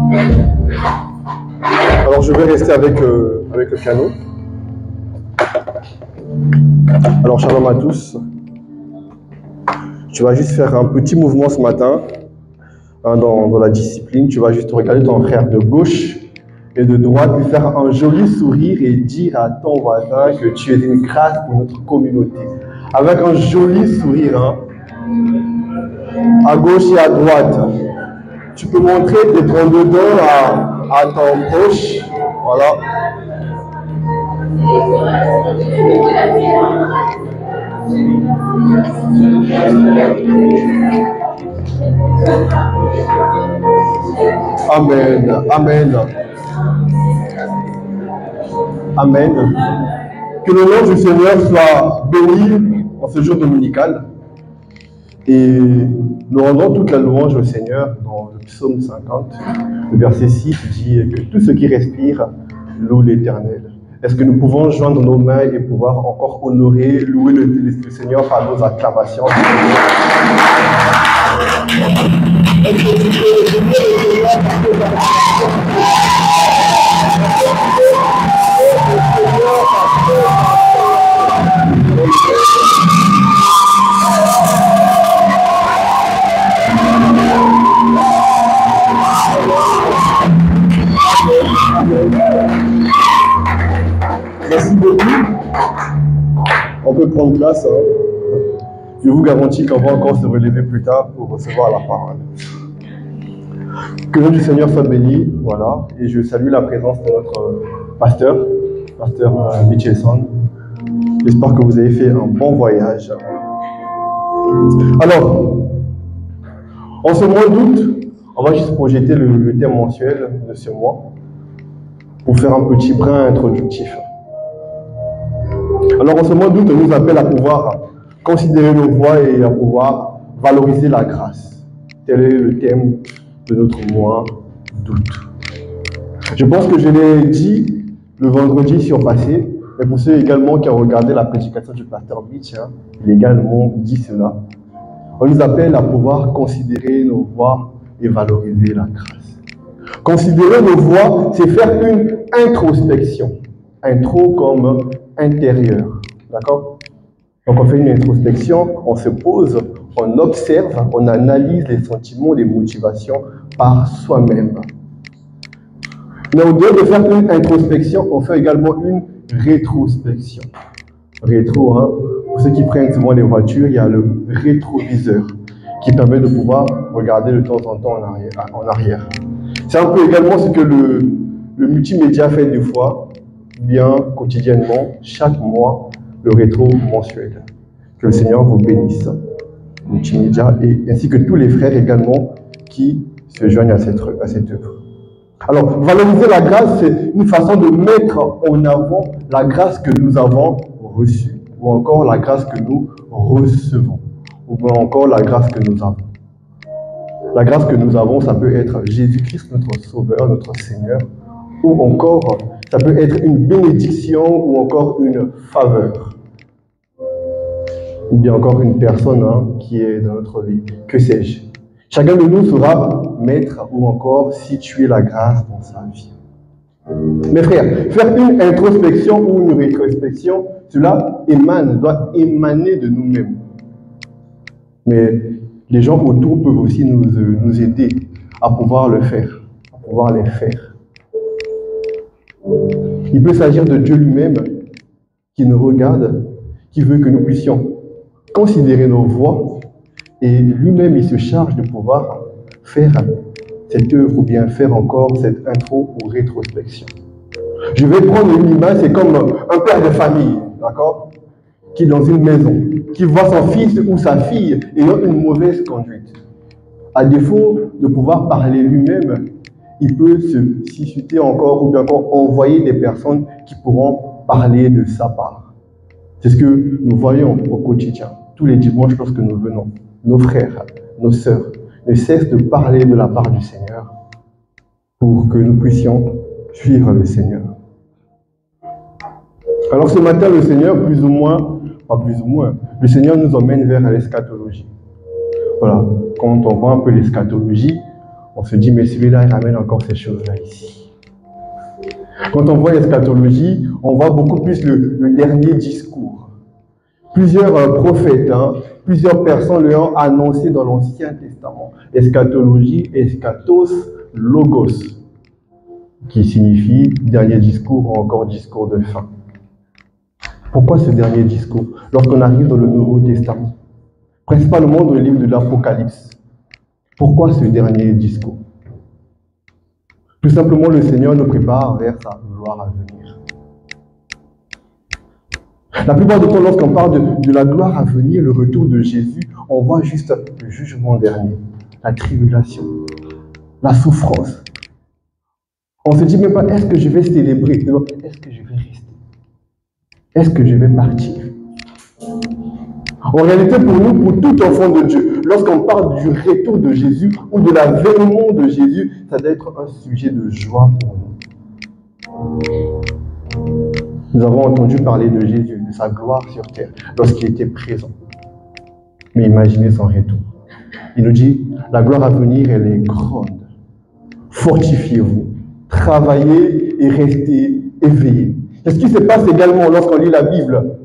Merci. Alors je vais rester avec le piano. Alors shalom à tous. Tu vas juste faire un petit mouvement ce matin hein, dans la discipline. Tu vas juste regarder ton frère de gauche et de droite, lui faire un joli sourire et dire à ton voisin que tu es une grâce pour notre communauté. Avec un joli sourire, hein, à gauche et à droite. Tu peux montrer tes bras dedans à ton proche. Voilà. Amen. Amen. Amen. Que le nom du Seigneur soit béni en ce jour dominical. Et nous rendons toute la louange au Seigneur dans le psaume 50. Le verset 6 dit que tout ce qui respire loue l'Éternel. Est-ce que nous pouvons joindre nos mains et pouvoir encore honorer, louer le Seigneur par nos acclamations? Est-ce que tu peux louer le Seigneur par tes acclamations? Merci beaucoup. On peut prendre place. Hein. Je vous garantis qu'on va encore se relever plus tard pour recevoir la parole. Que le nom du Seigneur soit béni. Voilà. Et je salue la présence de notre pasteur Michelson. J'espère que vous avez fait un bon voyage. Alors, en ce mois d'août, on va juste projeter le thème mensuel de ce mois pour faire un petit brin introductif. Alors, en ce mois d'août, on nous appelle à pouvoir considérer nos voies et à pouvoir valoriser la grâce. Tel est le thème de notre mois d'août. Je pense que je l'ai dit le vendredi surpassé, mais pour ceux également qui ont regardé la prédication du pasteur Mitch, hein, il a également dit cela. On nous appelle à pouvoir considérer nos voies et valoriser la grâce. Considérer nos voies, c'est faire une introspection. Intro comme intérieur. D'accord? Donc on fait une introspection, on se pose, on observe, on analyse les sentiments, les motivations par soi-même. Mais au-delà de faire une introspection, on fait également une rétrospection. Rétro, hein, pour ceux qui prennent souvent les voitures, il y a le rétroviseur qui permet de pouvoir regarder de temps en temps en arrière. C'est un peu également ce que le multimédia fait des fois, bien quotidiennement, chaque mois, le rétro mensuel. Que le Seigneur vous bénisse, multimédia, et ainsi que tous les frères également qui se joignent à cette œuvre. Alors, valoriser la grâce, c'est une façon de mettre en avant la grâce que nous avons reçue, ou encore la grâce que nous recevons, ou encore la grâce que nous avons. La grâce que nous avons, ça peut être Jésus-Christ, notre Sauveur, notre Seigneur, ou encore, ça peut être une bénédiction, ou encore une faveur, ou bien encore une personne qui est dans notre vie, que sais-je. Chacun de nous saura mettre ou encore situer la grâce dans sa vie. Mes frères, faire une introspection ou une rétrospection, cela doit émaner de nous-mêmes. Mais les gens autour peuvent aussi nous aider à pouvoir le faire, à pouvoir les faire. Il peut s'agir de Dieu lui-même qui nous regarde, qui veut que nous puissions considérer nos voies, et lui-même, il se charge de pouvoir faire cette œuvre ou bien faire encore cette intro ou rétrospection. Je vais prendre une image, c'est comme un père de famille, d'accord, qui est dans une maison, qui voit son fils ou sa fille ayant une mauvaise conduite. À défaut de pouvoir parler lui-même, il peut se susciter encore ou bien encore envoyer des personnes qui pourront parler de sa part. C'est ce que nous voyons au quotidien, tous les dimanches lorsque nous venons. Nos frères, nos sœurs ne cessent de parler de la part du Seigneur pour que nous puissions suivre le Seigneur. Alors ce matin, le Seigneur, le Seigneur nous emmène vers l'eschatologie. Voilà, quand on voit un peu l'eschatologie, on se dit, mais celui-là, il ramène encore ces choses-là ici. Quand on voit l'eschatologie, on voit beaucoup plus le dernier discours. Plusieurs prophètes, plusieurs personnes lui ont annoncé dans l'Ancien Testament. Eschatologie, eschatos, logos, qui signifie dernier discours ou encore discours de fin. Pourquoi ce dernier discours? Lorsqu'on arrive dans le Nouveau Testament, principalement dans le livre de l'Apocalypse, pourquoi ce dernier discours? Tout simplement, le Seigneur nous prépare vers sa gloire à venir. La plupart du temps, lorsqu'on parle de la gloire à venir, le retour de Jésus, on voit juste le jugement dernier, la tribulation, la souffrance. On ne se dit même pas, est-ce que je vais célébrer? Est-ce que je vais rester? Est-ce que je vais partir? En réalité, pour nous, pour tout enfant de Dieu, lorsqu'on parle du retour de Jésus ou de l'avènement de Jésus, ça doit être un sujet de joie pour nous. Nous avons entendu parler de Jésus, de sa gloire sur terre, lorsqu'il était présent. Mais imaginez son retour. Il nous dit, la gloire à venir, elle est grande. Fortifiez-vous, travaillez et restez éveillés. C'est ce qui se passe également lorsqu'on lit la Bible.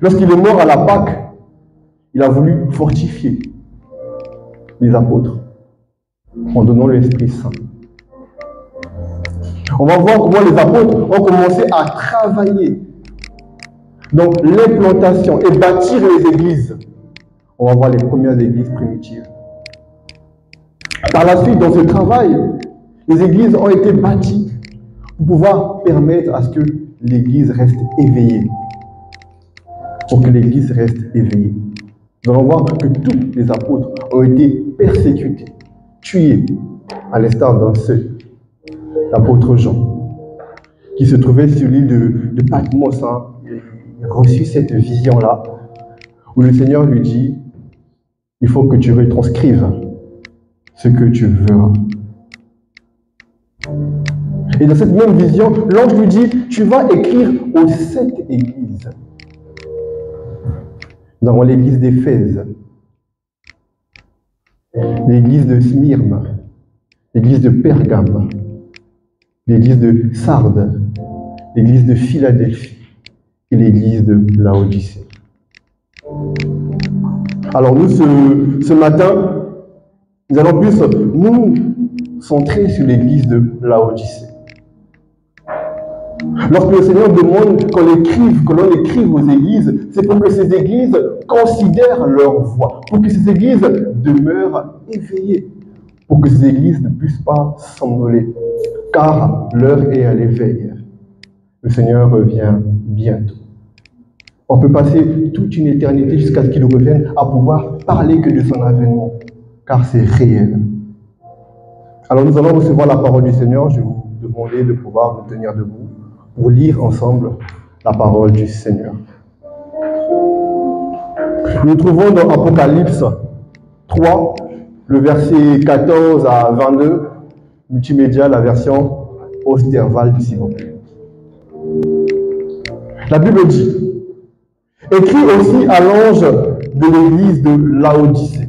Lorsqu'il est mort à la Pâque, il a voulu fortifier les apôtres en donnant l'Esprit Saint. On va voir comment les apôtres ont commencé à travailler dans l'implantation et bâtir les églises. On va voir les premières églises primitives. Par la suite, dans ce travail, les églises ont été bâties pour pouvoir permettre à ce que l'église reste éveillée. Pour que l'église reste éveillée. Nous allons voir que tous les apôtres ont été persécutés, tués, à l'instar d'un seul, l'apôtre Jean, qui se trouvait sur l'île de Patmos. Il a reçu cette vision-là, où le Seigneur lui dit, il faut que tu retranscrives ce que tu verras. Et dans cette même vision, l'ange lui dit, tu vas écrire aux 7 églises. Nous avons l'église d'Éphèse, l'église de Smyrne, l'église de Pergame, l'église de Sardes, l'église de Philadelphie et l'église de Laodicée. Alors nous, ce matin, nous allons plus nous centrer sur l'église de Laodicée. Lorsque le Seigneur demande que l'on écrive aux églises, c'est pour que ces églises considèrent leur voix, pour que ces églises demeurent éveillées, pour que ces églises ne puissent pas somnoler, car l'heure est à l'éveil. Le Seigneur revient bientôt. On peut passer toute une éternité jusqu'à ce qu'il revienne à pouvoir parler que de son avènement, car c'est réel. Alors nous allons recevoir la parole du Seigneur. Je vais vous demander de pouvoir nous tenir debout pour lire ensemble la parole du Seigneur. Nous trouvons dans Apocalypse 3, le verset 14 à 22, multimédia, la version Osterwald, s'il vous plaît. La Bible dit, écrit aussi à l'ange de l'église de Laodicée.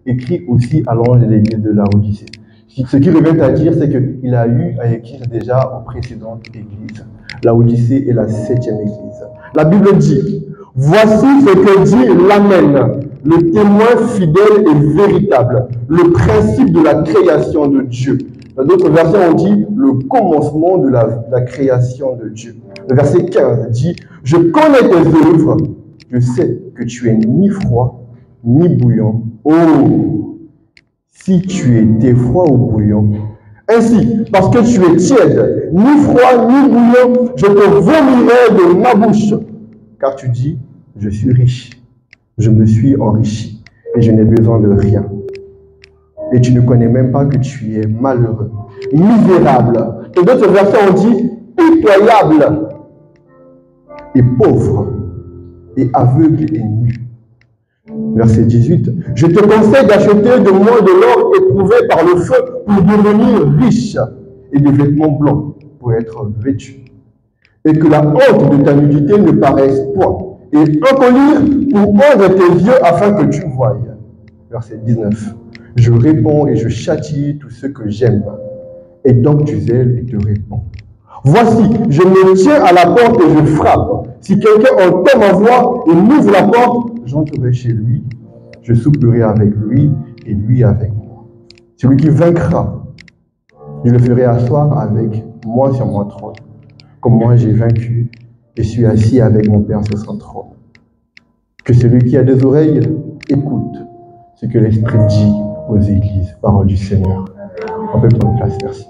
Écrit aussi à l'ange de l'église de Laodicée. Ce qui revient à dire, c'est qu'il a eu à écrire déjà aux précédentes églises. Laodicée est la 7e église. La Bible dit, voici ce que dit l'Amen, le témoin fidèle et véritable, le principe de la création de Dieu. Dans d'autres versets, on dit le commencement de la création de Dieu. Le verset 15 dit, je connais tes œuvres, je sais que tu es ni froid, ni bouillant. Oh, si tu étais froid ou bouillant. Ainsi, parce que tu es tiède, ni froid, ni bouillant, je te vomirai de ma bouche. Car tu dis, je suis riche, je me suis enrichi, et je n'ai besoin de rien. Et tu ne connais même pas que tu es malheureux, misérable. Dans d'autres versets, on dit pitoyable, et pauvre, et aveugle et nu. Verset 18. Je te conseille d'acheter de moi de l'or éprouvé par le feu pour devenir riche et des vêtements blancs pour être vêtu. Et que la honte de ta nudité ne paraisse point. Et un collier pour pendre tes yeux afin que tu voies. verset 19. Je réponds et je châtie tous ceux que j'aime. Et donc du zèle et te réponds. Voici, je me tiens à la porte et je frappe. Si quelqu'un entend ma voix et m'ouvre la porte, j'entrerai chez lui, je souperai avec lui et lui avec moi. Celui qui vaincra, je le ferai asseoir avec moi sur mon trône, comme moi j'ai vaincu et suis assis avec mon Père sur son trône. Que celui qui a des oreilles écoute ce que l'Esprit dit aux églises. Parole du Seigneur. On peut prendre place, merci.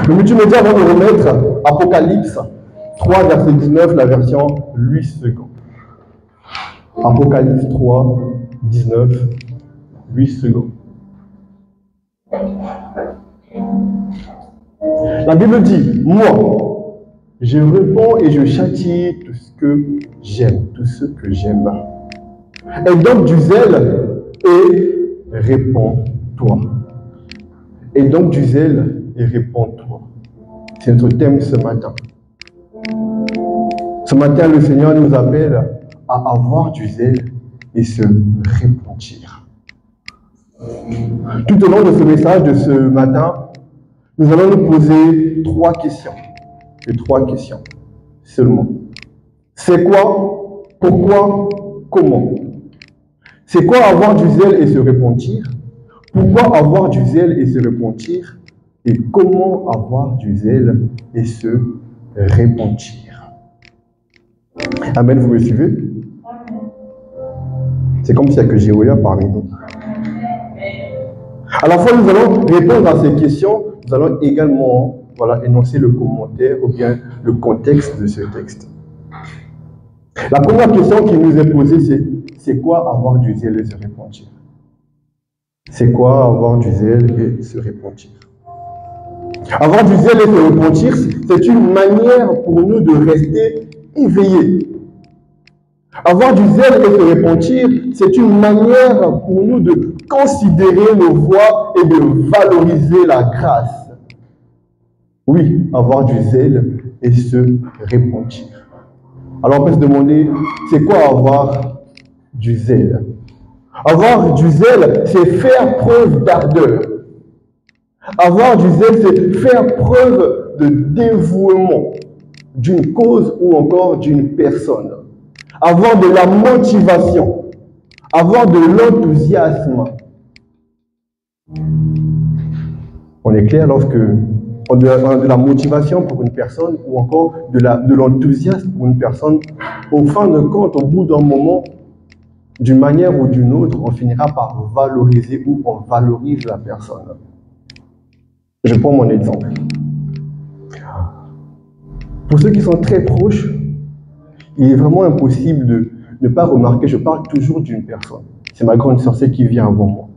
Le multimédia va nous remettre Apocalypse 3, verset 19, la version 8 secondes. Apocalypse 3, 19, 8 secondes. La Bible dit, moi, je réponds et je châtie tout ce que j'aime, tout ce que j'aime. Et donc du zèle et réponds-toi. Et donc du zèle et réponds-toi. C'est notre thème ce matin. Ce matin, le Seigneur nous appelle à avoir du zèle et se repentir. Tout au long de ce message de ce matin, nous allons nous poser 3 questions. Et 3 questions seulement. C'est quoi? Pourquoi? Comment? C'est quoi avoir du zèle et se repentir? Pourquoi avoir du zèle et se repentir? Et comment avoir du zèle et se repentir? Amen, vous me suivez? C'est comme s'il n'y a que Jéhovah parmi nous. À la fois, nous allons répondre à ces questions, nous allons également énoncer le commentaire ou bien le contexte de ce texte. La première question qui nous est posée, c'est quoi avoir du zèle et se repentir? C'est quoi avoir du zèle et se repentir? Avoir du zèle et se repentir, c'est une manière pour nous de rester éveillés. Avoir du zèle et se repentir, c'est une manière pour nous de considérer nos voies et de valoriser la grâce. Oui, avoir du zèle et se repentir. Alors on peut se demander, c'est quoi avoir du zèle? Avoir du zèle, c'est faire preuve d'ardeur. Avoir du zèle, c'est faire preuve de dévouement d'une cause ou encore d'une personne. Avoir de la motivation, avoir de l'enthousiasme. On est clair lorsque on a de la motivation pour une personne ou encore de l'enthousiasme pour une personne. Au fin de compte, au bout d'un moment, d'une manière ou d'une autre, on finira par valoriser ou on valorise la personne. Je prends mon exemple. Pour ceux qui sont très proches, il est vraiment impossible de ne pas remarquer, je parle toujours d'une personne. C'est ma grande sœur, celle qui vient avant moi.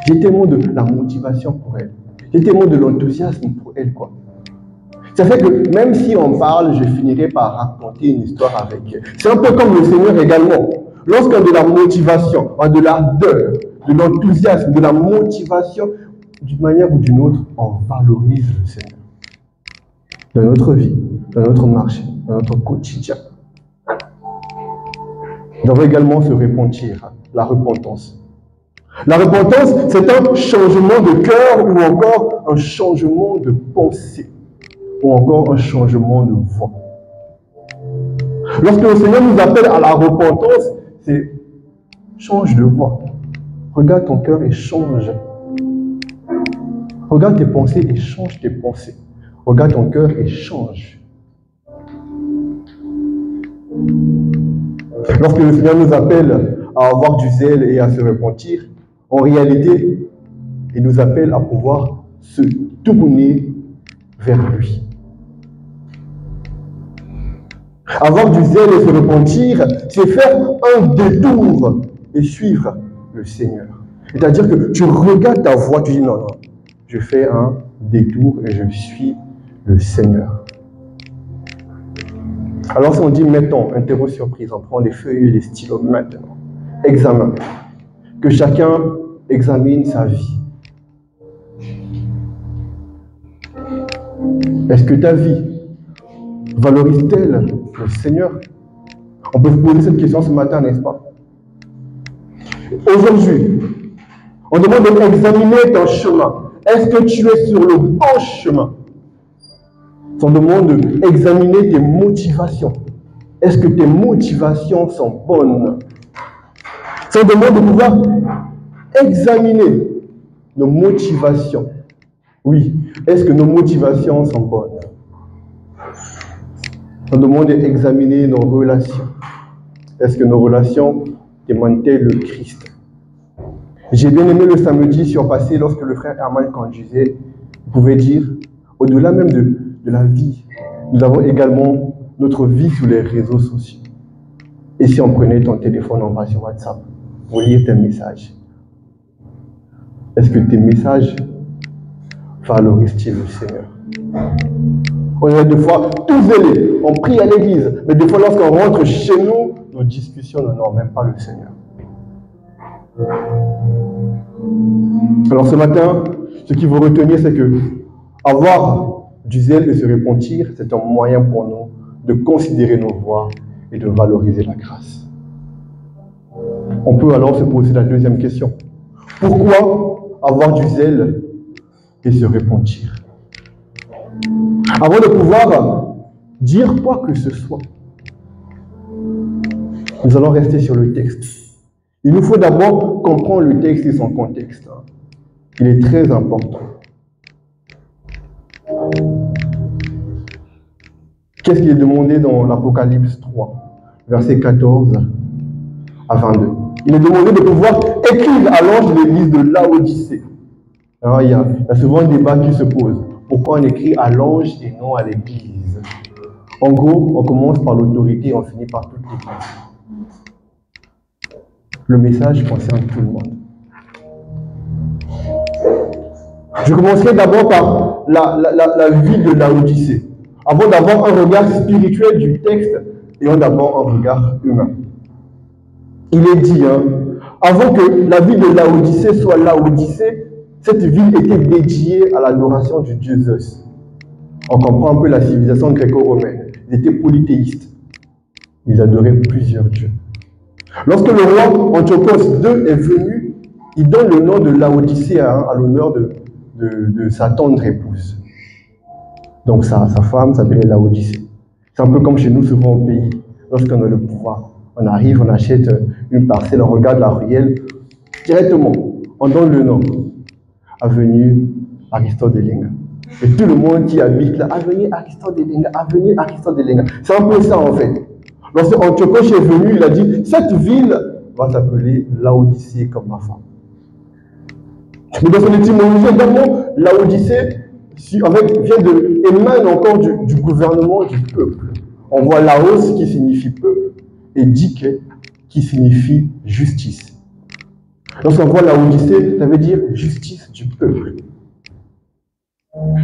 J'ai tellement de la motivation pour elle. J'ai tellement de l'enthousiasme pour elle, quoi. Ça fait que même si on parle, je finirai par raconter une histoire avec elle. C'est un peu comme le Seigneur également. Lorsqu'on a de la motivation, on a de l'ardeur, de l'enthousiasme, de la motivation, d'une manière ou d'une autre, on valorise le Seigneur. Dans notre vie, dans notre marché, dans notre quotidien. Nous devons également se repentir, la repentance. La repentance, c'est un changement de cœur ou encore un changement de pensée ou encore un changement de voix. Lorsque le Seigneur nous appelle à la repentance, c'est change de voix. Regarde ton cœur et change. Regarde tes pensées et change tes pensées. Regarde ton cœur et change. Lorsque le Seigneur nous appelle à avoir du zèle et à se repentir, en réalité, il nous appelle à pouvoir se tourner vers lui. Avoir du zèle et se repentir, c'est faire un détour et suivre le Seigneur. C'est-à-dire que tu regardes ta voie, tu dis non, je fais un détour et je suis le Seigneur. Alors si on dit mettons, interro surprise, on prend les feuilles et les stylos maintenant. Examen. Que chacun examine sa vie. Est-ce que ta vie valorise-t-elle le Seigneur? On peut se poser cette question ce matin, n'est-ce pas? Aujourd'hui, on demande d'examiner ton chemin. Est-ce que tu es sur le bon chemin? On demande d'examiner tes motivations. Est-ce que tes motivations sont bonnes? On demande de pouvoir examiner nos motivations. Oui, est-ce que nos motivations sont bonnes? On demande d'examiner nos relations. Est-ce que nos relations témoignent-elles le Christ? J'ai bien aimé le samedi surpassé lorsque le frère Herman conduisait. Vous pouvez dire, au-delà même de la vie, nous avons également notre vie sur les réseaux sociaux. Et si on prenait ton téléphone, on va sur WhatsApp, pour lire tes messages. Est-ce que tes messages valorisent-ils le Seigneur? On est des fois tout zélés, on prie à l'église, mais des fois lorsqu'on rentre chez nous, nos discussions n'honorent même pas le Seigneur. Alors ce matin, ce qu'il faut retenir, c'est que avoir du zèle et se repentir, c'est un moyen pour nous de considérer nos voies et de valoriser la grâce. On peut alors se poser la deuxième question. Pourquoi avoir du zèle et se repentir? Avant de pouvoir dire quoi que ce soit, nous allons rester sur le texte. Il nous faut d'abord comprendre le texte et son contexte. Il est très important. Qu'est-ce qui est demandé dans l'Apocalypse 3, versets 14 à 22? Il est demandé de pouvoir écrire à l'ange de l'église de Laodicée. Alors, il y a souvent un débat qui se pose. Pourquoi on écrit à l'ange et non à l'église? En gros, on commence par l'autorité et on finit par toute l'église. Le message concerne tout le monde. Je commencerai d'abord par la vie de Laodicée, avant d'avoir un regard spirituel du texte et d'abord un regard humain. Il est dit, avant que la ville de Laodicée soit Laodicée, cette ville était dédiée à l'adoration du dieu Zeus. On comprend un peu la civilisation gréco-romaine. Ils étaient polythéistes. Ils adoraient plusieurs dieux. Lorsque le roi Antiochos II est venu, il donne le nom de Laodicée à l'honneur de sa tendre épouse. Donc sa femme s'appelait Laodicée. C'est un peu comme chez nous souvent au pays, lorsqu'on a le pouvoir. On arrive, on achète une parcelle, on regarde la ruelle, directement, on donne le nom. Avenue Aristote Delenga. Et tout le monde qui habite là, avenue Aristote Delenga, avenue Aristote Delenga. C'est un peu ça en fait. Lorsque Antiochos est venu, il a dit, cette ville va s'appeler Laodicée comme ma femme. Mais dans son étymologie également, Laodicée émane encore du gouvernement du peuple. On voit Laos qui signifie peuple et Dike qui signifie justice. Lorsqu'on voit Laodicée, ça veut dire justice du peuple.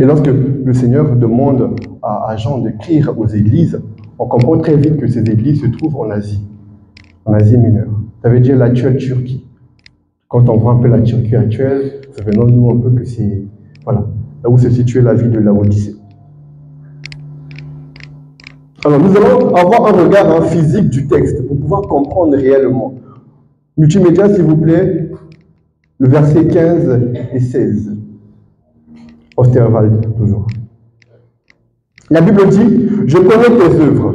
Et lorsque le Seigneur demande à Jean d'écrire aux églises, on comprend très vite que ces églises se trouvent en Asie mineure. Ça veut dire l'actuelle Turquie. Quand on voit un peu la Turquie actuelle, ça fait nous un peu que c'est là où se situait la ville de Laodicée. Alors nous allons avoir un regard physique du texte pour pouvoir comprendre réellement. Multimédia, s'il vous plaît, le verset 15 et 16. Osterwald, toujours. La Bible dit, je connais tes œuvres.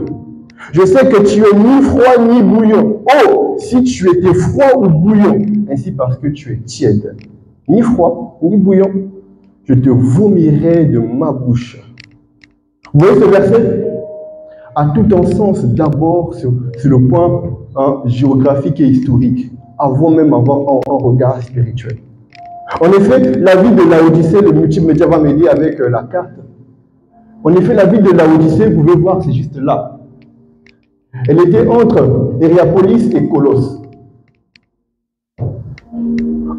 Je sais que tu es ni froid ni bouillant. Oh, si tu étais froid ou bouillant, ainsi parce que tu es tiède. Ni froid, ni bouillant, je te vomirai de ma bouche. Vous voyez ce verset a tout un sens d'abord sur le point géographique et historique, avant même d'avoir un regard spirituel. En effet, la ville de Laodicée, le multimédia va m'aider avec la carte. En effet, la ville de Laodicée, vous pouvez voir, c'est juste là. Elle était entre Hiérapolis et Colosse.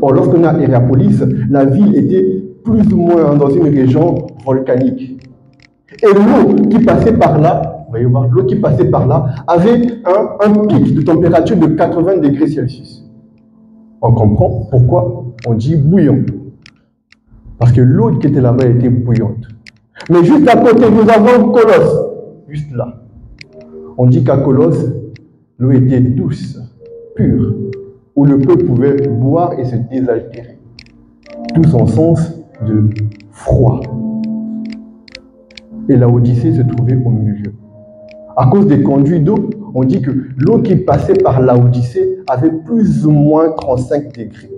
Or, lorsqu'on a Hiérapolis, la ville était plus ou moins dans une région volcanique. Et l'eau qui passait par là, vous voyez voir, l'eau qui passait par là avait un pic de température de 80 degrés Celsius. On comprend pourquoi on dit bouillant. Parce que l'eau qui était là-bas était bouillante. Mais juste à côté, nous avons Colosse, juste là. On dit qu'à Colosse, l'eau était douce, pure. où le peuple pouvait boire et se désaltérer. Tout son sens de froid. Et la Odyssée se trouvait au milieu. À cause des conduits d'eau, on dit que l'eau qui passait par la Odyssée avait plus ou moins 35 degrés.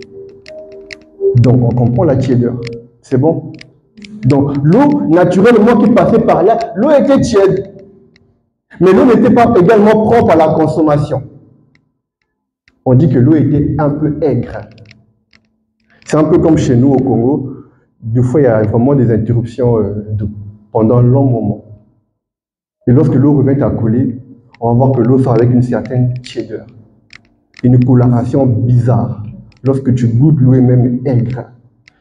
Donc, on comprend la tiédeur. C'est bon? Donc, l'eau, naturellement, qui passait par là, l'eau était tiède. Mais l'eau n'était pas également propre à la consommation. On dit que l'eau était un peu aigre. C'est un peu comme chez nous au Congo. Des fois, il y a vraiment des interruptions d'eau pendant un long moment. Et lorsque l'eau revient à couler, on va voir que l'eau sort avec une certaine tiédeur. Une coloration bizarre. Lorsque tu goûtes, l'eau est même aigre.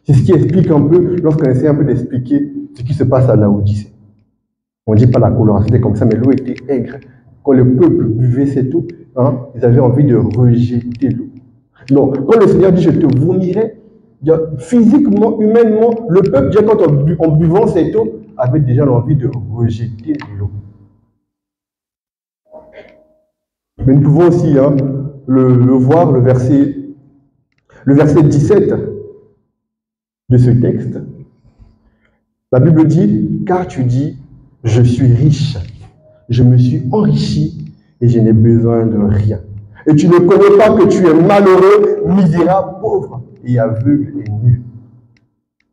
C'est ce qui explique un peu, lorsqu'on essaie un peu d'expliquer ce qui se passe à la Odyssée. On ne dit pas la coloration était comme ça, mais l'eau était aigre. Quand le peuple buvait cette eau, ils avaient envie de rejeter l'eau. Donc, quand le Seigneur dit « je te vomirai », physiquement, humainement, le peuple, déjà quand en buvant cette eau, avait déjà l'envie de rejeter l'eau. Mais nous pouvons aussi le voir, le verset 17 de ce texte. La Bible dit « car tu dis, je suis riche, je me suis enrichi et je n'ai besoin de rien. Et tu ne connais pas que tu es malheureux, misérable, pauvre et aveugle et nu. »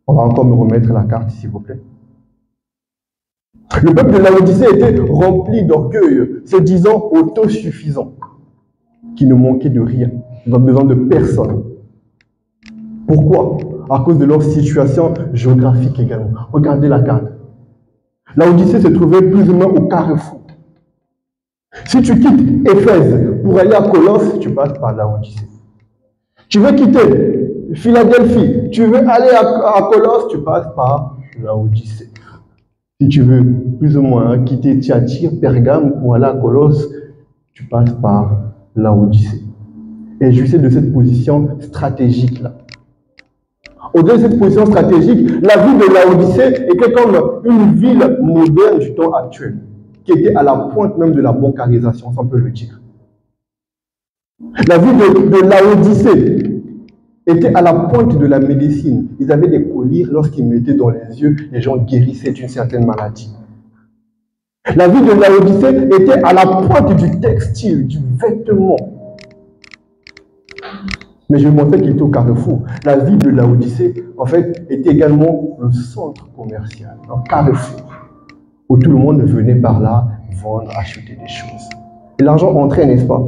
On va encore me remettre la carte, s'il vous plaît. Le peuple de la Odyssée était rempli d'orgueil, se disant autosuffisant, qui ne manquait de rien. Ils n'ont besoin de personne. Pourquoi? À cause de leur situation géographique également. Regardez la carte. La Odyssée se trouvait plus ou moins au carrefour. Si tu quittes Éphèse pour aller à Colosse, tu passes par la Odyssée. Tu veux quitter Philadelphie, tu veux aller à Colosse, tu passes par la Odyssée. Si tu veux plus ou moins quitter Thyatire, Pergame pour aller à Colosse, tu passes par la Odyssée. Et je sais de cette position stratégique-là. Au-delà de cette position stratégique, la ville de la Odyssée était comme une ville moderne du temps actuel, qui était à la pointe même de la bancarisation, si on peut le dire. La ville de la Odyssée était à la pointe de la médecine. Ils avaient des collyres, lorsqu'ils mettaient dans les yeux, les gens guérissaient d'une certaine maladie. La ville de la Odyssée était à la pointe du textile, du vêtement. Mais je montrais qu'il était au carrefour. La ville de la Odyssée, en fait, était également le centre commercial, un carrefour, où tout le monde venait par là vendre, acheter des choses. Et l'argent entrait, n'est-ce pas?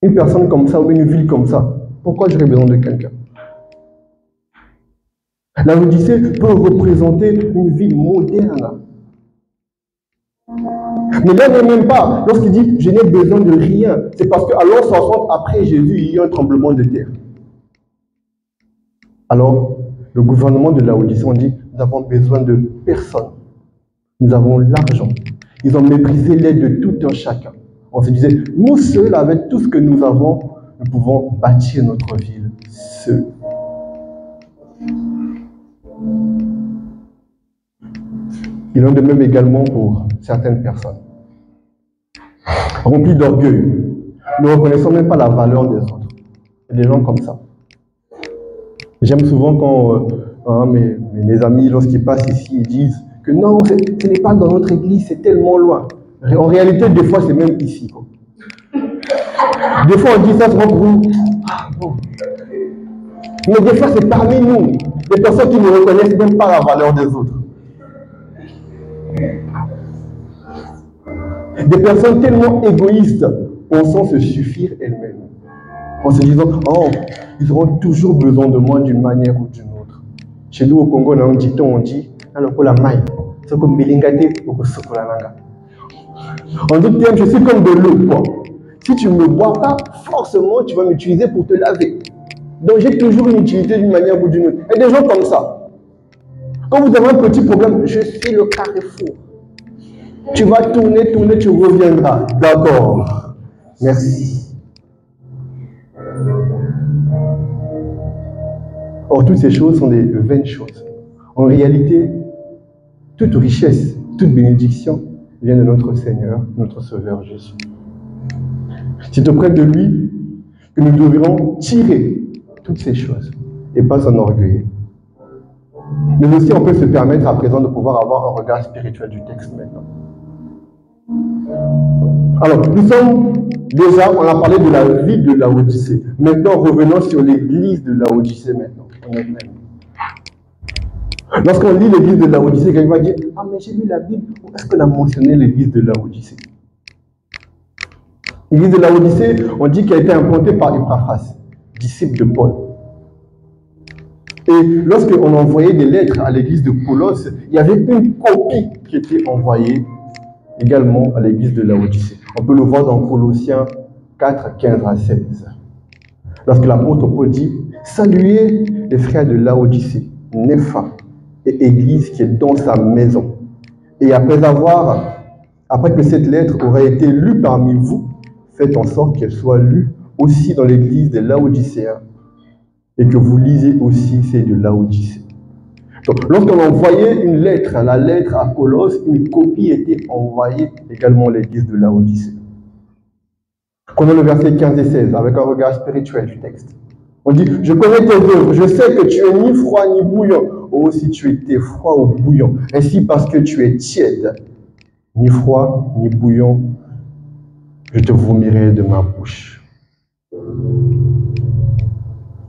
Une personne comme ça, ou une ville comme ça, pourquoi j'aurais besoin de quelqu'un? La Odyssée peut représenter une ville moderne. Mais là, n'est même pas. Lorsqu'il dit « je n'ai besoin de rien », c'est parce qu'à l'an 60 après Jésus, il y a eu un tremblement de terre. Alors, le gouvernement de la Odyssée, on dit « nous avons besoin de personne. Nous avons l'argent. » Ils ont méprisé l'aide de tout un chacun. On se disait « nous seuls, avec tout ce que nous avons, nous pouvons bâtir notre ville seuls. » Il en est de même également pour certaines personnes. Remplis d'orgueil, ne reconnaissant même pas la valeur des autres. Il y a des gens comme ça. J'aime souvent quand mes amis, lorsqu'ils passent ici, ils disent que non, ce n'est pas dans notre église, c'est tellement loin. En réalité, des fois, c'est même ici. Quoi. Des fois, on dit ça souvent pour nous. Ah, bon. Mais des fois, c'est parmi nous, des personnes qui ne reconnaissent même pas la valeur des autres. Des personnes tellement égoïstes, pensant se suffire elles-mêmes. En se disant, oh, ils auront toujours besoin de moi d'une manière ou d'une autre. Chez nous au Congo, on a un dicton, on dit, on dit, je suis comme de l'eau, quoi. Si tu ne me bois pas, forcément, tu vas m'utiliser pour te laver. Donc, j'ai toujours une utilité d'une manière ou d'une autre. Et des gens comme ça. Quand vous avez un petit problème, je suis le carrefour. Tu vas tourner, tu reviendras. D'accord. Merci. Or, toutes ces choses sont des vaines choses. En réalité, toute richesse, toute bénédiction vient de notre Seigneur, notre Sauveur Jésus. Si tu te près de lui, que nous devrions tirer toutes ces choses et pas s'enorgueillir. Mais aussi, on peut se permettre à présent de pouvoir avoir un regard spirituel du texte maintenant. Alors, nous sommes déjà, on a parlé de la vie de Laodicée. Maintenant, revenons sur l'église de Laodicée maintenant. Lorsqu'on lit l'église de Laodicée, quelqu'un va dire, ah mais j'ai lu la Bible, où est-ce qu'on a mentionné l'église de Laodicée? L'église de Laodicée, on dit qu'elle a été implantée par Epaphras, disciple de Paul. Et lorsqu'on envoyait des lettres à l'église de Colosse, il y avait une copie qui était envoyée également à l'église de Laodicée. On peut le voir dans Colossiens 4, 15 à 16. Lorsque l'apôtre Paul dit, saluez les frères de Laodicée, Népha et église qui est dans sa maison. Et après que cette lettre aurait été lue parmi vous, faites en sorte qu'elle soit lue aussi dans l'église des Laodicéens et que vous lisez aussi celle de Laodicée. Donc, lorsqu'on envoyait une lettre, la lettre à Colosse, une copie était envoyée également à l'église de Laodicée. Prenons le verset 15 et 16 avec un regard spirituel du texte. On dit, je connais tes œuvres, je sais que tu es ni froid ni bouillant. Oh, si tu étais froid ou bouillant, ainsi parce que tu es tiède, ni froid ni bouillant, je te vomirai de ma bouche.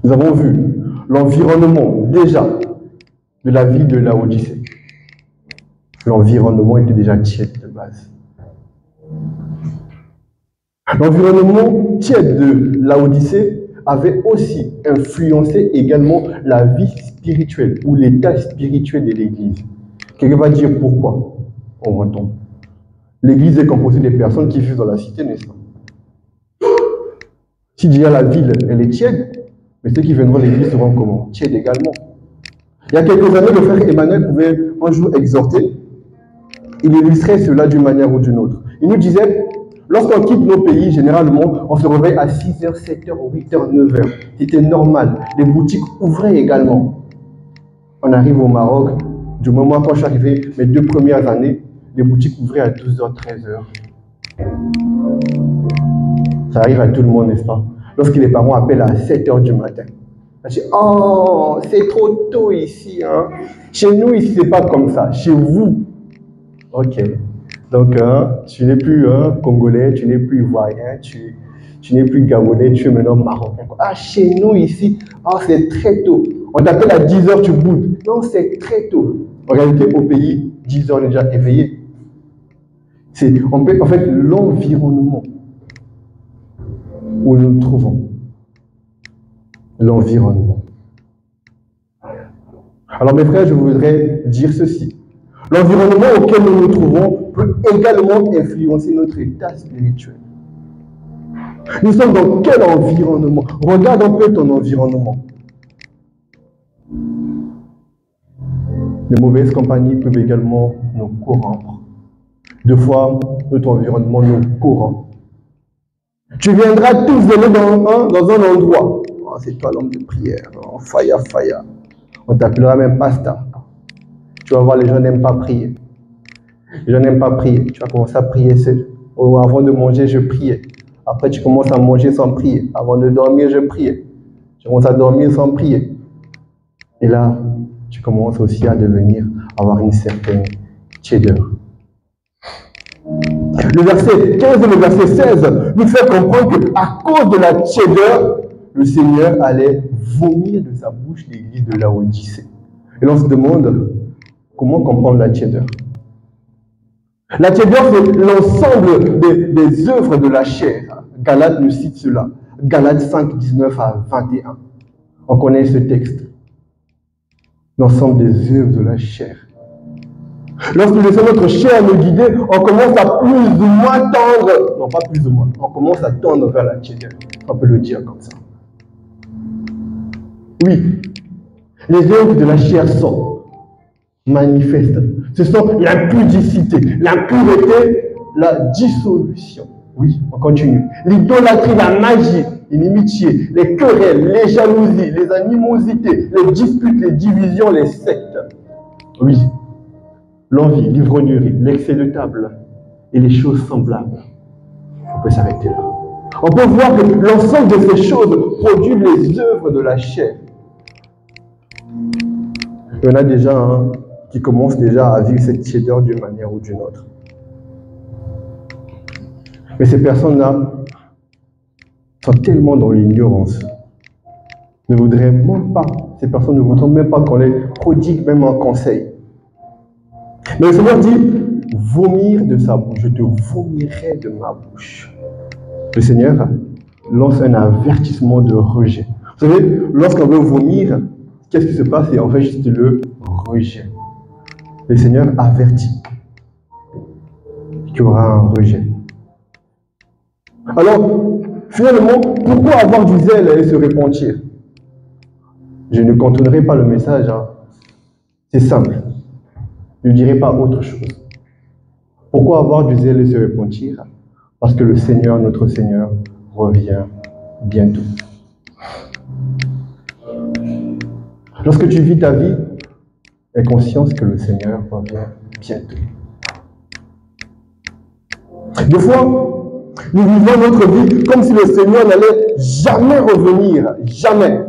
Nous avons vu l'environnement déjà de la vie de Laodicée. L'environnement était déjà tiède de base. L'environnement tiède de Laodicée avait aussi influencé également la vie spirituelle ou l'état spirituel de l'Église. Quelqu'un va dire pourquoi? On entend. L'Église est composée des personnes qui vivent dans la cité, n'est-ce pas? Si déjà la ville, elle est tiède, mais ceux qui viendront à l'Église seront comment? Tièdes également. Il y a quelques années, le frère Emmanuel pouvait un jour exhorter. Il illustrait cela d'une manière ou d'une autre. Il nous disait, lorsqu'on quitte nos pays, généralement, on se réveille à 6h, 7h, 8h, 9h. C'était normal. Les boutiques ouvraient également. On arrive au Maroc. Du moment quand je suis arrivé, mes 2 premières années, les boutiques ouvraient à 12h, 13h. Ça arrive à tout le monde, n'est-ce pas? Lorsque les parents appellent à 7h du matin. Je dis, oh, c'est trop tôt ici. Hein. Chez nous, ici, c'est pas comme ça. Chez vous. Ok. Donc, tu n'es plus congolais, tu n'es plus ivoirien, tu n'es plus gabonais, tu es maintenant marocain. Ah, chez nous, ici, oh, c'est très tôt. On t'appelle à 10h, tu boudes. Non, c'est très tôt. En réalité, au pays, 10h, on est déjà éveillé. C'est en fait l'environnement où nous nous trouvons. L'environnement. Alors mes frères, je voudrais dire ceci. L'environnement auquel nous nous trouvons peut également influencer notre état spirituel. Nous sommes dans quel environnement? Regarde un peu ton environnement. Les mauvaises compagnies peuvent également nous corrompre. Deux fois, notre environnement nous corrompt. Tu viendras tous venir dans un endroit. Oh, c'est toi l'homme de prière. Oh, faya, faya. On t'appellera même pasteur. Tu vas voir, les gens n'aiment pas prier. Les gens n'aiment pas prier. Tu vas commencer à prier seul. Oh, avant de manger, je priais. Après, tu commences à manger sans prier. Avant de dormir, je priais. Tu commences à dormir sans prier. Et là, tu commences aussi à avoir une certaine tiédeur. Le verset 15 et le verset 16 nous fait comprendre qu'à cause de la tiédeur, le Seigneur allait vomir de sa bouche l'église de Laodicée. Et l'on se demande comment comprendre la tiédeur. La tiédeur, c'est l'ensemble des œuvres de la chair. Galates nous cite cela. Galates 5, 19 à 21. On connaît ce texte. L'ensemble des œuvres de la chair. Lorsque nous laissons notre chair nous guider, on commence à plus ou moins tendre. Non, pas plus ou moins. On commence à tendre vers la tiédeur. On peut le dire comme ça. Oui, les œuvres de la chair sont manifestes. Ce sont l'impudicité, l'impureté, la dissolution. Oui, on continue. L'idolâtrie, la magie, l'inimitié, les querelles, les jalousies, les animosités, les disputes, les divisions, les sectes. Oui, l'envie, l'ivrognerie, l'excès de table et les choses semblables. On peut s'arrêter là. On peut voir que l'ensemble de ces choses produisent les œuvres de la chair. Il y en a déjà qui commencent déjà à vivre cette tiédeur d'une manière ou d'une autre. Mais ces personnes-là sont tellement dans l'ignorance. Ne voudraient même pas, ces personnes ne voudraient même pas qu'on les prodigue même un conseil. Mais le Seigneur dit, vomir de sa bouche, je te vomirai de ma bouche. Le Seigneur lance un avertissement de rejet. Vous savez, lorsqu'on veut vomir, qu'est-ce qui se passe? C'est en fait juste le rejet. Le Seigneur avertit qu'il y aura un rejet. Alors, finalement, pourquoi avoir du zèle et se repentir? Je ne contournerai pas le message. C'est simple. Je ne dirai pas autre chose. Pourquoi avoir du zèle et se repentir? Parce que le Seigneur, notre Seigneur, revient bientôt. Lorsque tu vis ta vie, aie conscience que le Seigneur revient bientôt. Des fois, nous vivons notre vie comme si le Seigneur n'allait jamais revenir, jamais.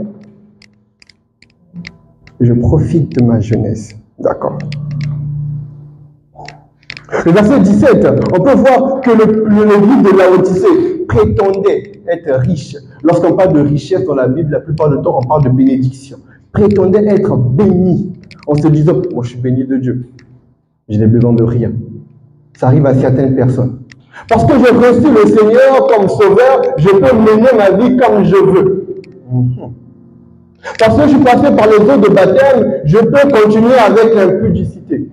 Je profite de ma jeunesse, d'accord. Le verset 17, on peut voir que l'église de Laodicée prétendait être riche. Lorsqu'on parle de richesse dans la Bible, la plupart du temps, on parle de bénédiction. Prétendait être béni en se disant, moi je suis béni de Dieu, je n'ai besoin de rien. Ça arrive à certaines personnes. Parce que j'ai reçu le Seigneur comme sauveur, je peux mener ma vie comme je veux. Parce que je suis passé par les eaux de baptême, je peux continuer avec l'impudicité.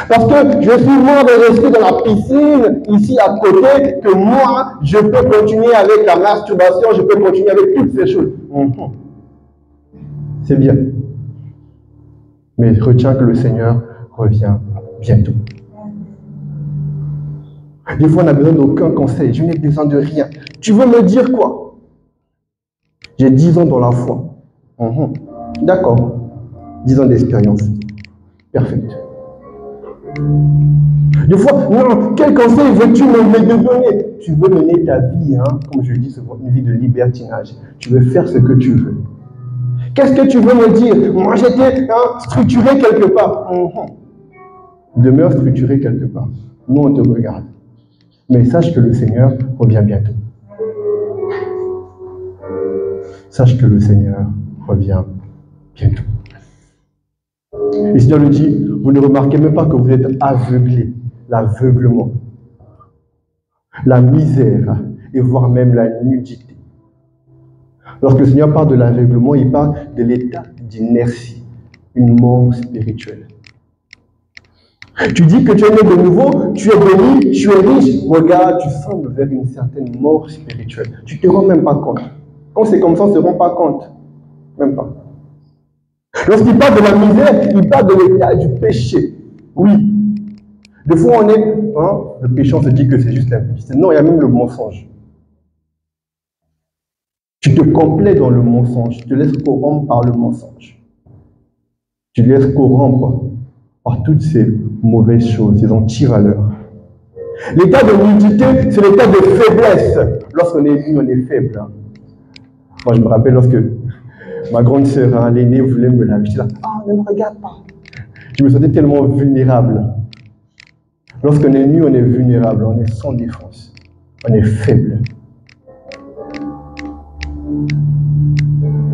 Parce que je suis mort et resté dans la piscine, ici à côté, que moi, je peux continuer avec la masturbation, je peux continuer avec toutes ces choses. C'est bien. Mais retiens que le Seigneur revient bientôt. Des fois, on n'a besoin d'aucun conseil. Je n'ai besoin de rien. Tu veux me dire quoi? J'ai 10 ans dans la foi. D'accord. 10 ans d'expérience. Parfait. Des fois, non, quel conseil veux-tu me donner? Tu veux mener ta vie, comme je dis, c'est une vie de libertinage. Tu veux faire ce que tu veux. Qu'est-ce que tu veux me dire? Moi, j'étais structuré quelque part. Demeure structuré quelque part. Nous, on te regarde. Mais sache que le Seigneur revient bientôt. Sache que le Seigneur revient bientôt. Le Seigneur lui dit, vous ne remarquez même pas que vous êtes aveuglés. L'aveuglement, la misère et voire même la nudité. Lorsque le Seigneur parle de l'aveuglement, il parle de l'état d'inertie, une mort spirituelle. Tu dis que tu es né de nouveau, tu es béni, tu es riche. Regarde, tu sembles vers une certaine mort spirituelle. Tu ne te rends même pas compte. Quand c'est comme ça, on ne se rend pas compte. Même pas. Lorsqu'il parle de la misère, il parle de l'état du péché. Oui. Des fois, on est... le péché, on se dit que c'est juste l'impudicité. Non, il y a même le mensonge. Tu te complais dans le mensonge. Tu te laisses corrompre par le mensonge. Tu te laisses corrompre par toutes ces mauvaises choses, ces anti-valeurs. L'état de nudité, c'est l'état de faiblesse. Lorsqu'on est nu, on est faible. Moi, je me rappelle lorsque ma grande sœur, l'aînée, voulait me laver. J'étais là, ne me regarde pas. Je me sentais tellement vulnérable. Lorsqu'on est nu, on est vulnérable, on est sans défense, on est faible.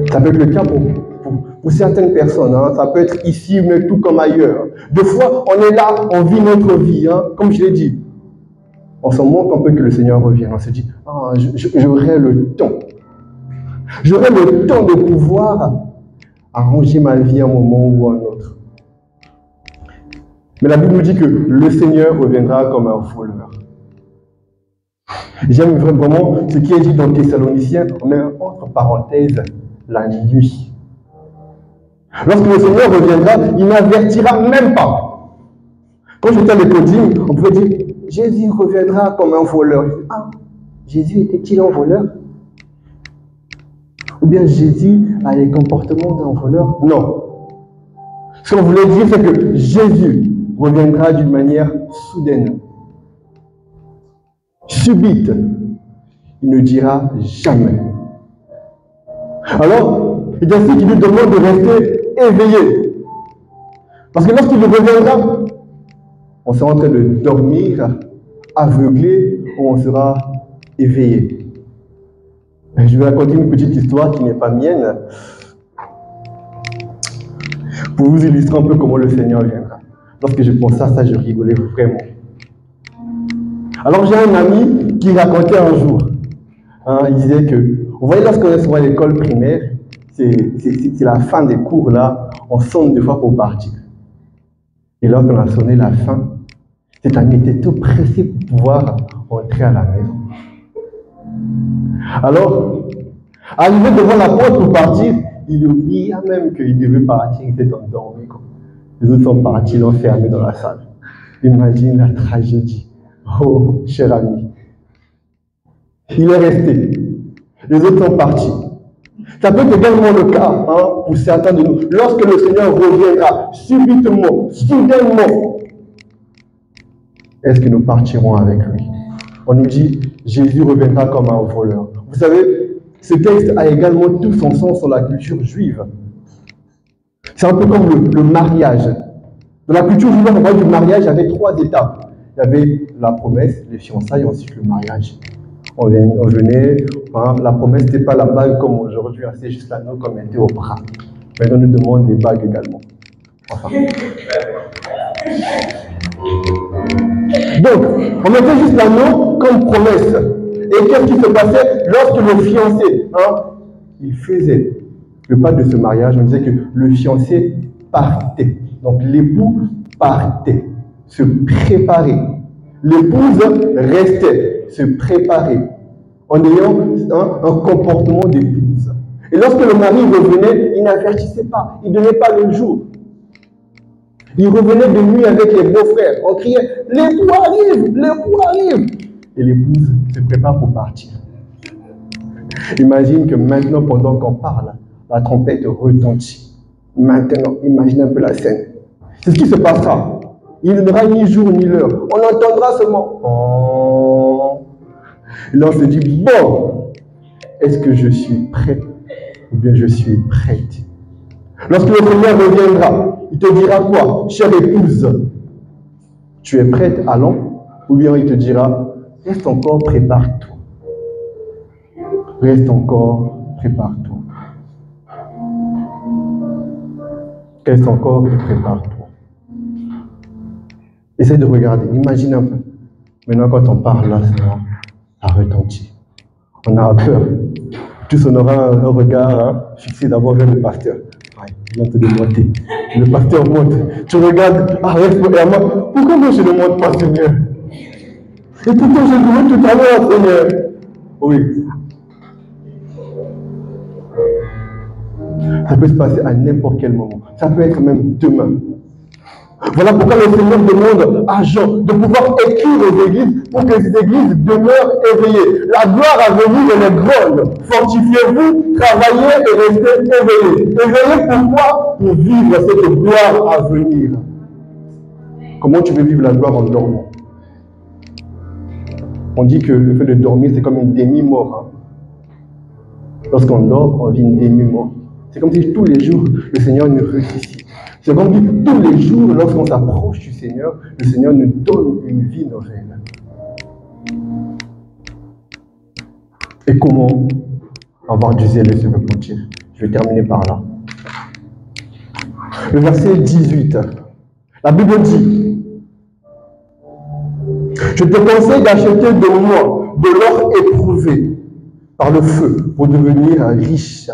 Ça peut être le cas pour certaines personnes, ça peut être ici, mais tout comme ailleurs. Des fois, on est là, on vit notre vie, comme je l'ai dit. On s'en manque un peu que le Seigneur revienne. On se dit, j'aurai le temps. J'aurai le temps de pouvoir arranger ma vie à un moment ou à un autre. Mais la Bible nous dit que le Seigneur reviendra comme un voleur. J'aime vraiment ce qui est dit dans Thessaloniciens, on met entre parenthèses la nuit. Lorsque le Seigneur reviendra, il n'avertira même pas. Quand j'étais à l'école, on pouvait dire, Jésus reviendra comme un voleur. Jésus était-il un voleur? Ou bien Jésus a les comportements d'un voleur? Non. Ce qu'on voulait dire, c'est que Jésus reviendra d'une manière soudaine. subite, il ne dira jamais. Alors, il y a ceux qui lui demandent de rester éveillé. Parce que lorsqu'il reviendra, on sera en train de dormir, aveuglé, ou on sera éveillé. Je vais raconter une petite histoire qui n'est pas mienne, pour vous illustrer un peu comment le Seigneur viendra. Lorsque je pensais à ça, je rigolais vraiment. Alors j'ai un ami qui racontait un jour, il disait que, vous voyez, lorsqu'on est à l'école primaire, c'est la fin des cours là, on sonne 2 fois pour partir. Et lorsqu'on a sonné la fin, cet ami était tout pressé pour pouvoir rentrer à la maison. Alors, arrivé devant la porte pour partir, il oublia même qu'il devait partir, il était endormi. Les autres sont partis, l'ont fermé dans la salle. Imagine la tragédie. Oh, cher ami. Il est resté. Les autres sont partis. Ça peut être également le cas pour certains de nous. Lorsque le Seigneur reviendra subitement, soudainement, est-ce que nous partirons avec lui? On nous dit, Jésus reviendra comme un voleur. Vous savez, ce texte a également tout son sens dans la culture juive. C'est un peu comme le mariage. Dans la culture juive, on voit du mariage, il y avait 3 étapes. Il y avait la promesse, les fiançailles, ensuite le mariage. On venait, la promesse n'était pas la bague comme aujourd'hui, c'est juste l'anneau qu'on mettait au bras. Maintenant, on nous demande des bagues également. Enfin. Donc, on mettait juste l'anneau comme promesse. Et qu'est-ce qui se passait lorsque le fiancé, il faisait le pas de ce mariage? On disait que le fiancé partait. Donc, l'époux partait, se préparait. L'épouse restait, se préparait, en ayant un comportement d'épouse. Et lorsque le mari revenait, il n'avertissait pas, il ne donnait pas le jour. Il revenait de nuit avec les beaux-frères. On criait, l'époux arrive, l'époux arrive. Et l'épouse se prépare pour partir. Imagine que maintenant, pendant qu'on parle, la trompette retentit. Maintenant, imagine un peu la scène. C'est ce qui se passera. Il n'y aura ni jour ni l'heure. On entendra seulement. Oh. Et là, on se dit, bon, est-ce que je suis prêt ou bien je suis prête? Lorsque le Seigneur reviendra, il te dira quoi? Chère épouse, tu es prête, allons? Ou bien il te dira, reste encore, prépare-toi. Reste encore, prépare-toi. Reste encore et prépare-toi. Essaye de regarder, imagine un peu. Maintenant, quand on parle là, ça retentit. On a peur. Tous on aura un regard fixé d'abord vers le pasteur. Il vient te démonter. Le pasteur monte. Tu regardes, reste pour moi. Pourquoi moi je ne monte pas, Seigneur? Et pourtant je le monte tout à l'heure, Seigneur. Oui. Ça peut se passer à n'importe quel moment. Ça peut être même demain. Voilà pourquoi le Seigneur demande à Jean de pouvoir écrire aux églises pour que ces églises demeurent éveillées. La gloire à venir, elle est grande. Fortifiez-vous, travaillez et restez éveillés. Éveillés pourquoi? Pour vivre cette gloire à venir. Comment tu veux vivre la gloire en dormant? On dit que le fait de dormir, c'est comme une demi-mort. Lorsqu'on dort, on vit une demi-mort. C'est comme si tous les jours, le Seigneur nous ressuscite. C'est comme si tous les jours, lorsqu'on s'approche du Seigneur, le Seigneur nous donne une vie nouvelle. Et comment avoir du zèle et se repentir? Je vais terminer par là. Le verset 18. La Bible dit, je te conseille d'acheter de moi de l'or éprouvé par le feu pour devenir riche,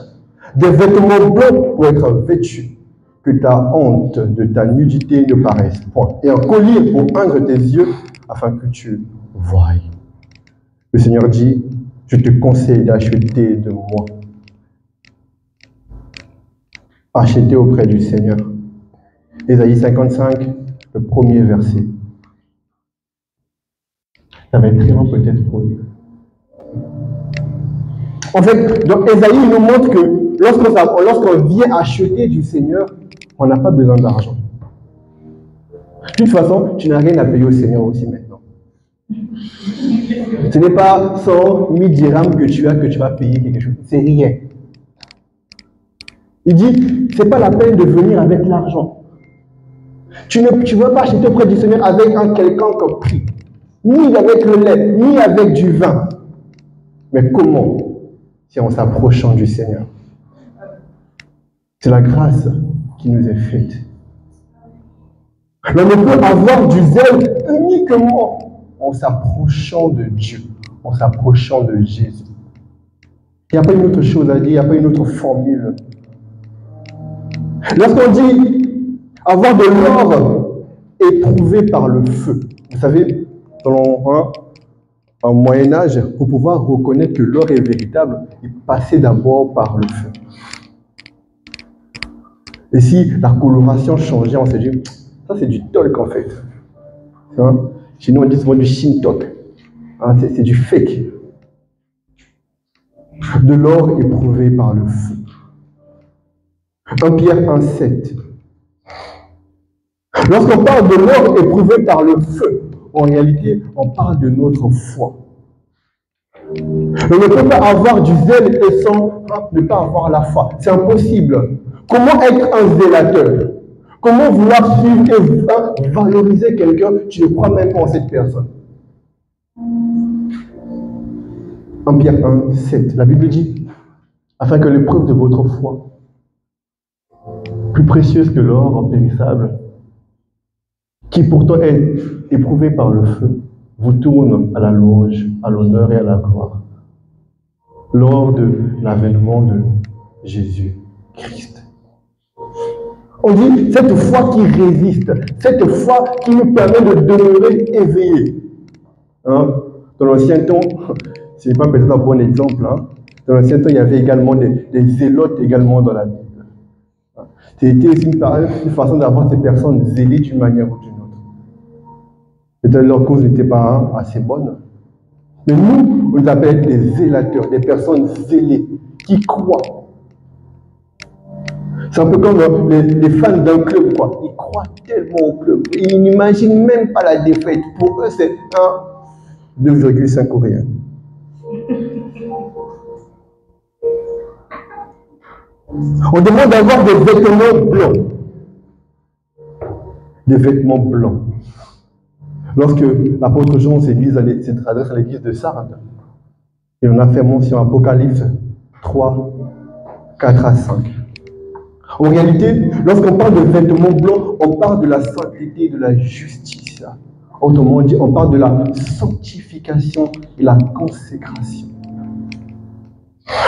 des vêtements blancs pour être vêtu, que ta honte de ta nudité ne paraisse point, et un collier pour peindre tes yeux afin que tu voies. Le Seigneur dit, je te conseille d'acheter de moi. Acheter auprès du Seigneur. Ésaïe 55, le premier verset. Ça va être très long peut-être pour lui. En fait, dans Ésaïe, il nous montre que lorsqu'on vient acheter du Seigneur, on n'a pas besoin d'argent. De toute façon, tu n'as rien à payer au Seigneur aussi maintenant. Ce n'est pas 100 000 dirhams que tu as que tu vas payer quelque chose. C'est rien. Il dit, ce n'est pas la peine de venir avec l'argent. Tu ne vas pas acheter auprès du Seigneur avec un quelconque prix. Ni avec le lait, ni avec du vin. Mais comment? C'est en s'approchant du Seigneur. C'est la grâce qui nous est faite. L'on ne peut avoir du zèle uniquement en s'approchant de Dieu, en s'approchant de Jésus. Il n'y a pas une autre chose à dire, il n'y a pas une autre formule. Lorsqu'on dit avoir de l'or éprouvé par le feu, vous savez, selon un Moyen-Âge, pour pouvoir reconnaître que l'or est véritable, il passait d'abord par le feu. Et si la coloration changeait, on se dit, ça c'est du talc en fait. Hein? Chez nous on dit souvent du shintok. Hein, c'est du fake. De l'or éprouvé par le feu. 1 Pierre 1,7. Lorsqu'on parle de l'or éprouvé par le feu, en réalité, on parle de notre foi. On ne peut pas avoir du zèle et sans ne pas avoir la foi. C'est impossible. Comment être un zélateur? Comment vouloir suivre et valoriser quelqu'un? Tu ne crois même pas en cette personne. 1 Pierre 1,7. La Bible dit, afin que l'épreuve de votre foi, plus précieuse que l'or périssable, qui pourtant est éprouvé par le feu, vous tourne à la louange, à l'honneur et à la gloire, lors de l'avènement de Jésus-Christ. On dit cette foi qui résiste, cette foi qui nous permet de demeurer éveillés. Hein? Dans l'ancien temps, ce n'est pas peut-être un bon exemple, hein? Dans l'ancien temps, il y avait également des zélotes également dans la Bible. C'était aussi une façon d'avoir ces personnes zélées d'une manière ou d'une autre. Peut-être leur cause n'était pas assez bonne. Mais nous, on les appelle des zélateurs, des personnes zélées, qui croient. C'est un peu comme les fans d'un club, quoi. Ils croient tellement au club. Ils n'imaginent même pas la défaite. Pour eux, c'est 2,5 coréens. On demande d'avoir des vêtements blancs. Des vêtements blancs. Lorsque l'apôtre Jean s'adresse à l'église de Sardes, il en a fait mention Apocalypse 3, 4 à 5. En réalité, lorsqu'on parle de vêtements blancs, on parle de la sainteté et de la justice. Autrement dit, on parle de la sanctification et la consécration.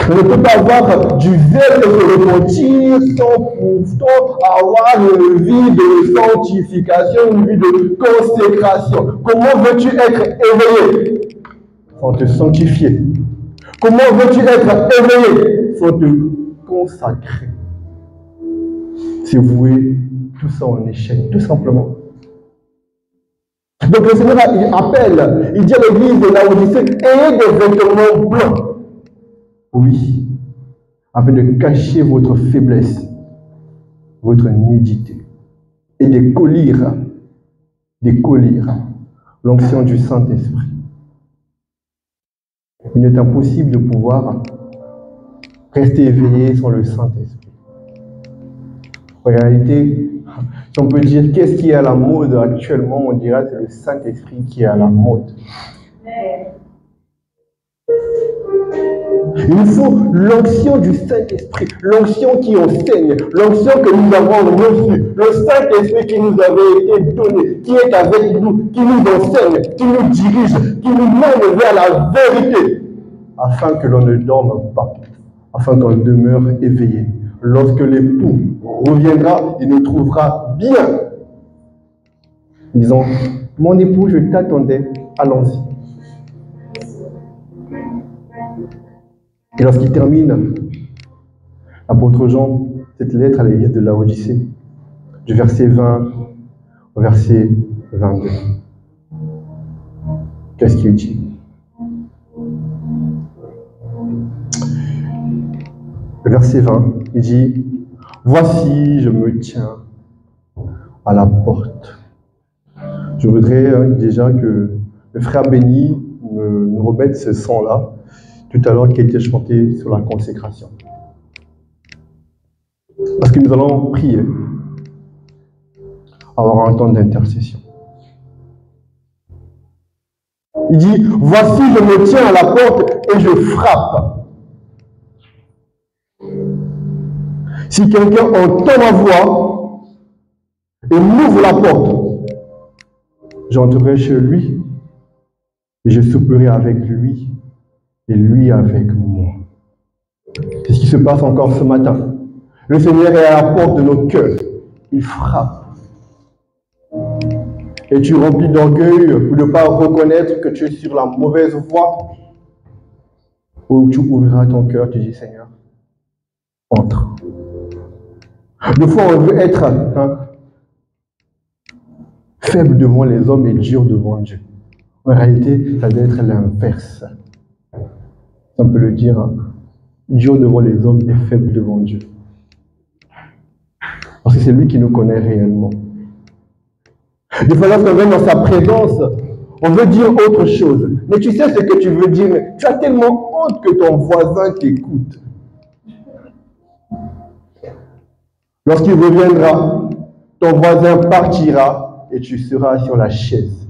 On ne peut pas avoir du zèle et se repentir sans pourtant avoir une vie de sanctification, une vie de consécration. Comment veux-tu être éveillé sans te sanctifier? Comment veux-tu être éveillé sans te consacrer? C'est vouer tout ça en échec, tout simplement. Donc le Seigneur il appelle, il dit à l'église de Laodicée, ayez des vêtements blancs. Oui, afin de cacher votre faiblesse, votre nudité, et de collir l'onction du Saint-Esprit. Il est impossible de pouvoir rester éveillé sans le Saint-Esprit. En réalité, si on peut dire qu'est-ce qui est à la mode actuellement, on dira que c'est le Saint-Esprit qui est à la mode. Il nous faut l'onction du Saint-Esprit, l'onction qui enseigne, l'onction que nous avons reçue, le Saint-Esprit qui nous avait été donné, qui est avec nous, qui nous enseigne, qui nous dirige, qui nous mène vers la vérité, afin que l'on ne dorme pas, afin qu'on demeure éveillé. Lorsque l'époux reviendra, il nous trouvera bien. Disons, mon époux, je t'attendais, allons-y. Et lorsqu'il termine, l'apôtre Jean, cette lettre à l'église de Laodicée, du verset 20 au verset 22. Qu'est-ce qu'il dit? Le verset 20, il dit, « Voici, je me tiens à la porte. » Je voudrais déjà que le frère Béni nous remettre ce son-là, tout à l'heure qui a été chanté sur la consécration. Parce que nous allons prier, avoir un temps d'intercession. Il dit, voici, je me tiens à la porte et je frappe. Si quelqu'un entend ma voix et m'ouvre la porte, j'entrerai chez lui et je souperai avec lui et lui avec moi. C'est ce qui se passe encore ce matin. Le Seigneur est à la porte de nos cœurs. Il frappe. Et tu remplis d'orgueil pour ne pas reconnaître que tu es sur la mauvaise voie. Ou tu ouvriras ton cœur, tu dis, Seigneur, entre. Des fois, on veut être faible devant les hommes et dur devant Dieu. En réalité, ça doit être l'inverse. On peut le dire, dur devant les hommes et faible devant Dieu. Parce que c'est lui qui nous connaît réellement. Des fois, lorsqu'on vient dans sa présence, on veut dire autre chose. Mais tu sais ce que tu veux dire, mais tu as tellement honte que ton voisin t'écoute. Lorsqu'il reviendra, ton voisin partira et tu seras sur la chaise.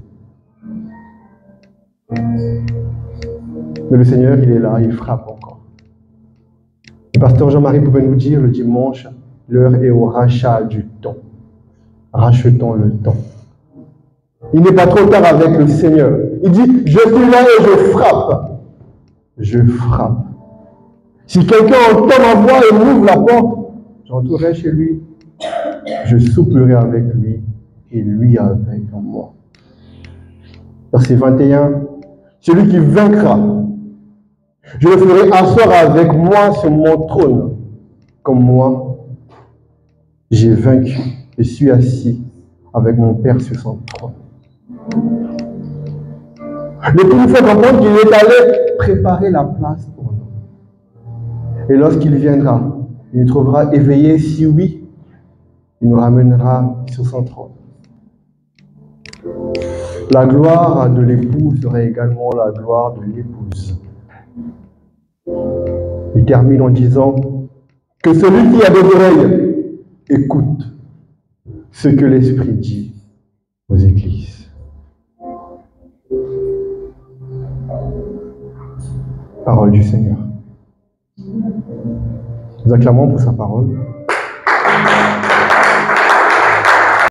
Mais le Seigneur, il est là, il frappe encore. Le pasteur Jean-Marie pouvait nous dire le dimanche, l'heure est au rachat du temps. Rachetons le temps. Il n'est pas trop tard avec le Seigneur. Il dit, je suis là et je frappe. Je frappe. Si quelqu'un entend ma voix et m'ouvre la porte, j'entrerai chez lui. Je souperai avec lui et lui avec moi. Verset 21. Celui qui vaincra, je le ferai asseoir avec moi sur mon trône, comme moi, j'ai vaincu et suis assis avec mon Père sur son trône. Le tout nous fait comprendre qu'il est allé préparer la place pour nous. Et lorsqu'il viendra, il nous trouvera éveillés, si oui, il nous ramènera sur son trône. La gloire de l'époux sera également la gloire de l'épouse. Il termine en disant que celui qui a des oreilles écoute ce que l'Esprit dit aux églises. Parole du Seigneur. Nous acclamons pour sa parole.